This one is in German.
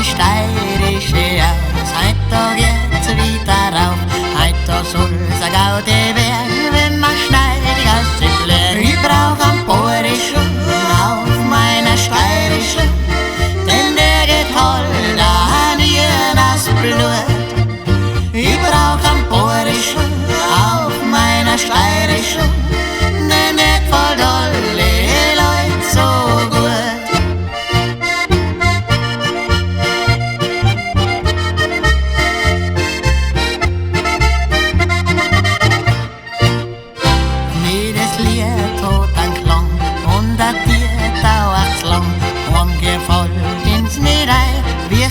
die steirische aus. Heit doch jetzt wieder rauf, heit doch soll's a Gaudi werden, wenn man schneidig aus sich lernt. Ich brauch ein Bohrische auf meiner steirische, denn der geht hold an ihr das Blut. Ich brauch ein Bohrische auf meiner steirische, denn der voll alle Leute so gut. Jedes Lied hat einen Klang und das Tier dauert's lang. Umgefolgt ins Niederei, wie